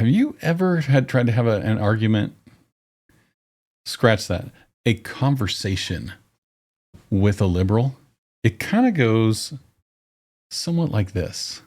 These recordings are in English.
Have you ever tried to have an argument? Scratch that. A conversation with a liberal? It kind of goes somewhat like this.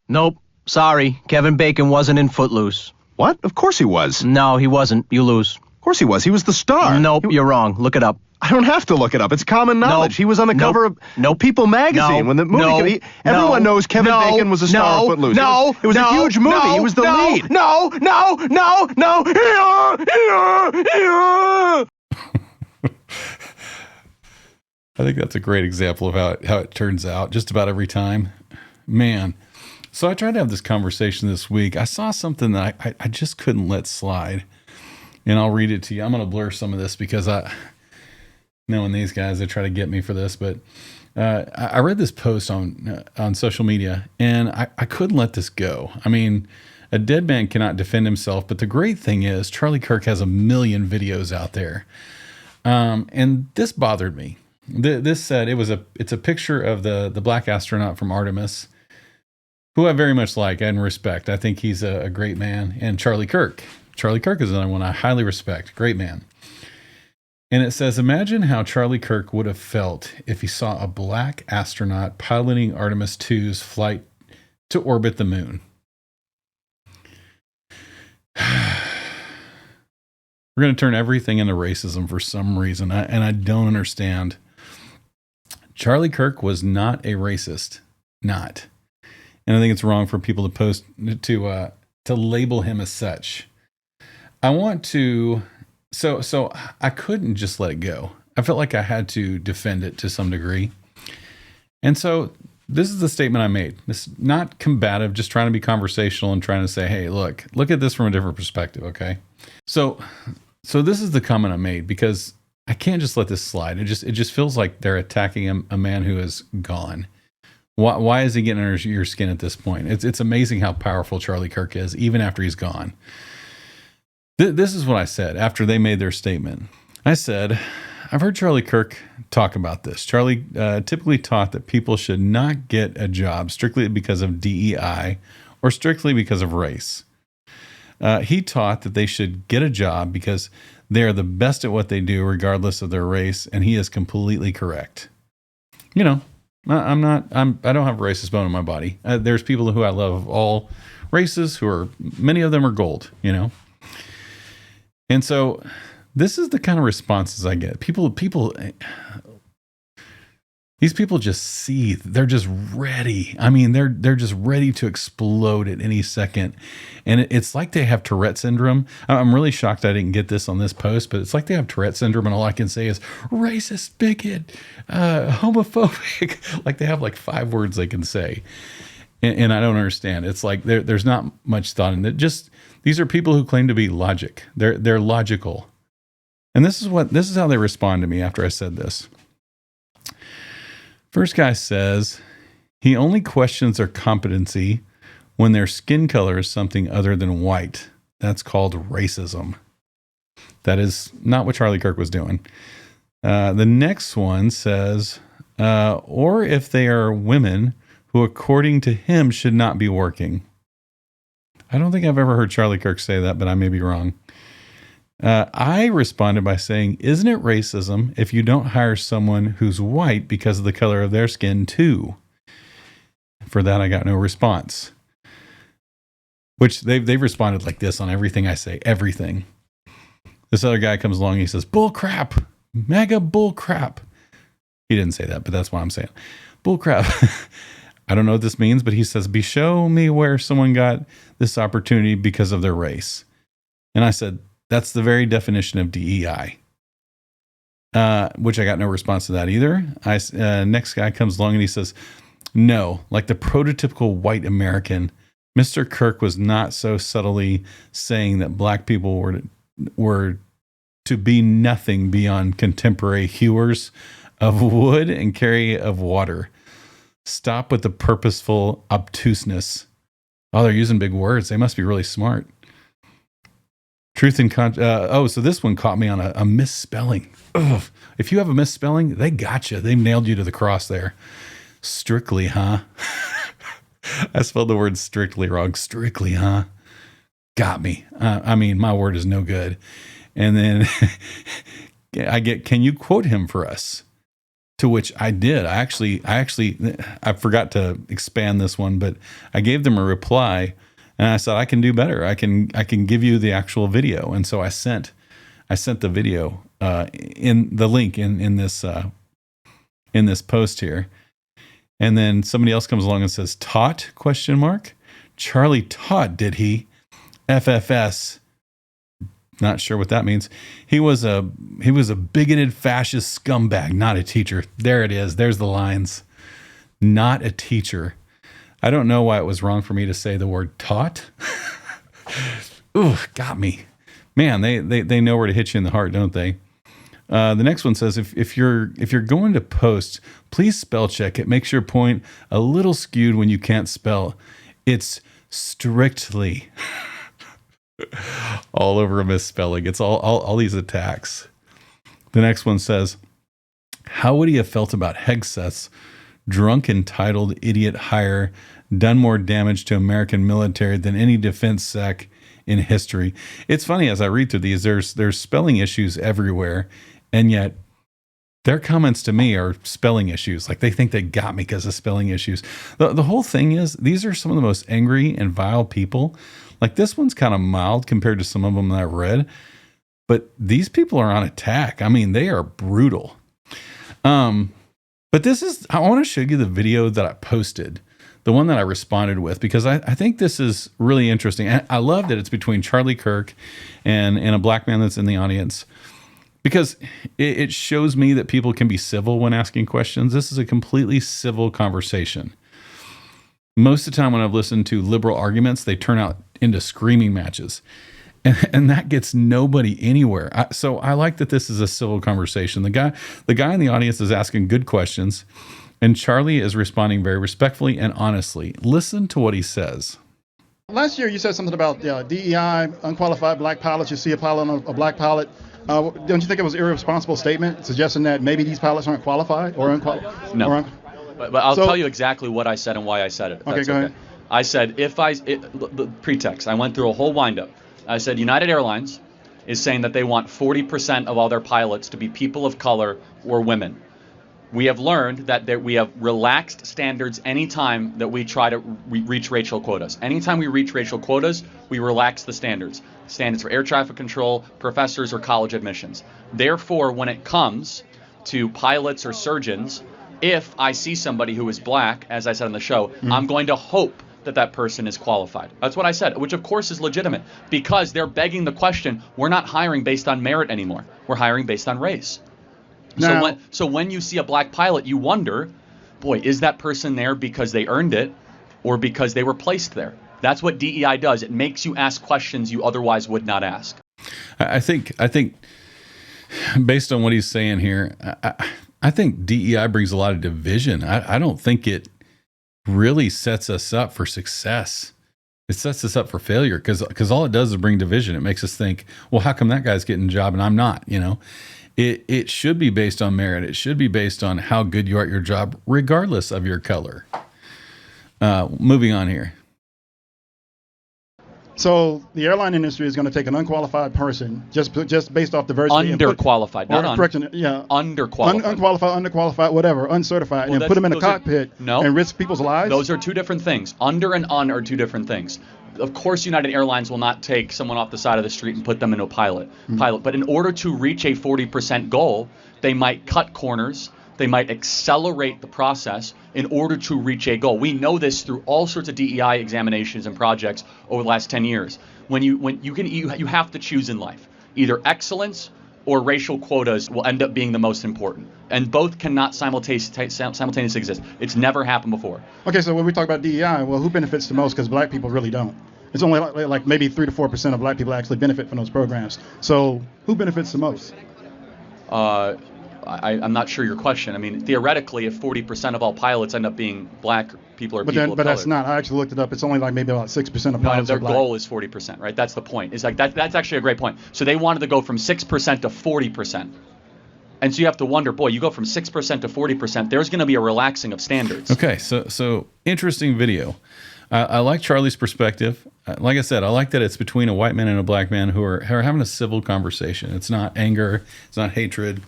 Nope. Sorry. Kevin Bacon wasn't in Footloose. What? Of course he was. No, he wasn't. You lose. Of course he was. He was the star. Nope, you're wrong. Look it up. I don't have to look it up. It's common knowledge. Nope. He was on the cover of People magazine when the movie everyone knows Kevin Bacon was a star of Footloose. It was a huge movie. He was the lead. No. I think that's a great example of how it turns out just about every time. Man. So I tried to have this conversation this week. I saw something that I just couldn't let slide. And I'll read it to you. I'm going to blur some of this because knowing these guys, they try to get me for this. But I read this post on social media, and I couldn't let this go. I mean, a dead man cannot defend himself. But the great thing is Charlie Kirk has a million videos out there. And this bothered me. This said it's a picture of the black astronaut from Artemis, who I very much like and respect. I think he's a great man. And Charlie Kirk is another one I highly respect. Great man. And it says, imagine how Charlie Kirk would have felt if he saw a black astronaut piloting Artemis 2's flight to orbit the moon. We're going to turn everything into racism for some reason, and I don't understand. Charlie Kirk was not a racist. Not. And I think it's wrong for people to label him as such. I want to, so I couldn't just let it go. I felt like I had to defend it to some degree. And so this is the statement I made. This is not combative, just trying to be conversational and trying to say, hey, look at this from a different perspective. Okay. So this is the comment I made because I can't just let this slide. It just feels like they're attacking a man who is gone. Why is he getting under your skin at this point? It's amazing how powerful Charlie Kirk is, even after he's gone. This is what I said after they made their statement. I said, I've heard Charlie Kirk talk about this. Charlie typically taught that people should not get a job strictly because of DEI or strictly because of race. He taught that they should get a job because they are the best at what they do, regardless of their race, and he is completely correct. You know, I don't have a racist bone in my body. There's people who I love of all races many of them are gold, you know? And so this is the kind of responses I get. These people just seethe. They're just ready. I mean, they're just ready to explode at any second. And it's like they have Tourette syndrome. I'm really shocked I didn't get this on this post, but it's like they have Tourette syndrome and all I can say is racist, bigot, homophobic. Like they have like 5 words they can say. And I don't understand. It's like there's not much thought in it. Just these are people who claim to be logic. They're logical. And this is how they respond to me after I said this. First guy says he only questions their competency when their skin color is something other than white. That's called racism. That is not what Charlie Kirk was doing. The next one says, or if they are women who, according to him, should not be working. I don't think I've ever heard Charlie Kirk say that, but I may be wrong. I responded by saying, isn't it racism if you don't hire someone who's white because of the color of their skin too? For that, I got no response. Which they've responded like this on everything I say, everything. This other guy comes along and he says, bull crap, mega bull crap. He didn't say that, but that's what I'm saying. Bull crap. I don't know what this means, but he says, show me where someone got this opportunity because of their race. And I said, that's the very definition of DEI, which I got no response to that either. Next guy comes along and he says, no, like the prototypical white American, Mr. Kirk was not so subtly saying that black people were to be nothing beyond contemporary hewers of wood and carry of water. Stop with the purposeful obtuseness. Oh, they're using big words. They must be really smart. Truth and so this one caught me on a misspelling. Ugh. If you have a misspelling, they got you. They nailed you to the cross there. Strictly, huh? I spelled the word strictly wrong. Strictly, huh? got me. I mean, my word is no good. And then I get, can you quote him for us? To which I did. I forgot to expand this one, but I gave them a reply, and I said, I can do better. I can give you the actual video. And so I sent the video in the link in this post here. And then somebody else comes along and says, taught? ? Charlie taught, did he? FFS. Not sure what that means. He was a bigoted fascist scumbag, not a teacher. There it is. There's the lines. Not a teacher. I don't know why it was wrong for me to say the word taught. Ooh, got me. Man, they know where to hit you in the heart, don't they? The next one says, if you're going to post, please spell check it. Makes your point a little skewed when you can't spell. It's strictly all over a misspelling. It's all these attacks. The next one says, how would he have felt about Hegseth's drunk, entitled idiot hire done more damage to American military than any defense sec in history? It's funny, as I read through these, there's spelling issues everywhere, and yet their comments to me are spelling issues. Like they think they got me because of spelling issues. The whole thing is, these are some of the most angry and vile people. Like this one's kind of mild compared to some of them that I've read, but these people are on attack. I mean, they are brutal. But I want to show you the video that I posted, the one that I responded with, because I think this is really interesting. And I love that it's between Charlie Kirk and a black man that's in the audience, because it shows me that people can be civil when asking questions. This is a completely civil conversation. Most of the time when I've listened to liberal arguments, they turn out into screaming matches. And that gets nobody anywhere. So I like that this is a civil conversation. The guy in the audience is asking good questions, and Charlie is responding very respectfully and honestly. Listen to what he says. Last year you said something about DEI, unqualified black pilots. You see a pilot on a black pilot. Don't you think it was an irresponsible statement suggesting that maybe these pilots aren't qualified or unqualified? No. But I'll tell you exactly what I said and why I said it. Okay, go ahead. I said, the pretext, I went through a whole windup. I said, United Airlines is saying that they want 40% of all their pilots to be people of color or women. We have learned that we have relaxed standards anytime that we try to reach racial quotas. Anytime we reach racial quotas, we relax the standards. Standards for air traffic control, professors, or college admissions. Therefore, when it comes to pilots or surgeons, if I see somebody who is black, as I said on the show, I'm going to hope that person is qualified. That's what I said, which of course is legitimate, because they're begging the question, we're not hiring based on merit anymore. We're hiring based on race. Now, so when you see a black pilot, you wonder, boy, is that person there because they earned it or because they were placed there? That's what DEI does. It makes you ask questions you otherwise would not ask. I think based on what he's saying here, I think DEI brings a lot of division. I don't think it really sets us up for success. It sets us up for failure because all it does is bring division. It makes us think, well, how come that guy's getting a job and I'm not? You know, it should be based on merit. It should be based on how good you are at your job, regardless of your color. Moving on here. So the airline industry is going to take an unqualified person just based off diversity. Underqualified, underqualified. Underqualified, whatever, uncertified, and put them in a cockpit and risk people's lives? Those are two different things. Under and un are two different things. Of course, United Airlines will not take someone off the side of the street and put them into a pilot. But in order to reach a 40% goal, they might cut corners. They might accelerate the process in order to reach a goal. We know this through all sorts of DEI examinations and projects over the last 10 years. You have to choose in life. Either excellence or racial quotas will end up being the most important. And both cannot simultaneously exist. It's never happened before. Okay, so when we talk about DEI, well, who benefits the most? Because black people really don't. It's only like maybe 3 to 4% of black people actually benefit from those programs. So who benefits the most? I'm not sure your question. I mean, theoretically, if 40% of all pilots end up being black people or people of color. But that's not. I actually looked it up. It's only like maybe about 6% of pilots their are black. goal is 40%, right? That's the point. It's like that's actually a great point. So they wanted to go from 6% to 40%. And so you have to wonder, boy, you go from 6% to 40%, there's going to be a relaxing of standards. Okay, so interesting video. I like Charlie's perspective. Like I said, I like that it's between a white man and a black man who are having a civil conversation. It's not anger. It's not hatred.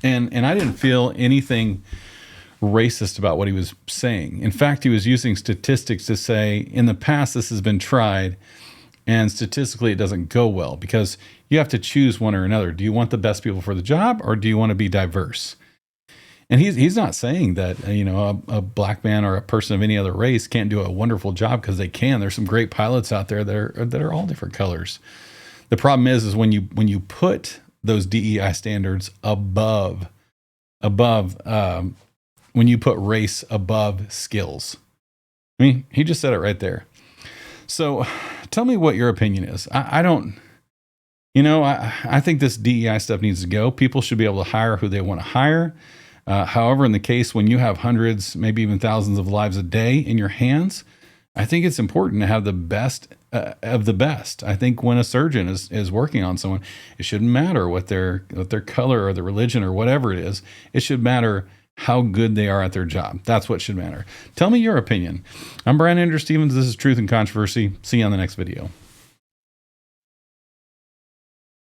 And I didn't feel anything racist about what he was saying. In fact, he was using statistics to say, in the past, this has been tried, and statistically, it doesn't go well because you have to choose one or another. Do you want the best people for the job, or do you want to be diverse? And he's not saying that, a black man or a person of any other race can't do a wonderful job, because they can. There's some great pilots out there that are all different colors. The problem is when you put those DEI standards above, when you put race above skills. I mean, he just said it right there. So tell me what your opinion is. I think this DEI stuff needs to go. People should be able to hire who they want to hire. However, in the case when you have hundreds, maybe even thousands of lives a day in your hands, I think it's important to have the best of the best. I think when a surgeon is working on someone, it shouldn't matter what their color or their religion or whatever it is. It should matter how good they are at their job. That's what should matter. Tell me your opinion. I'm Brian Andrew Stevens. This is Truth and Controversy. See you on the next video.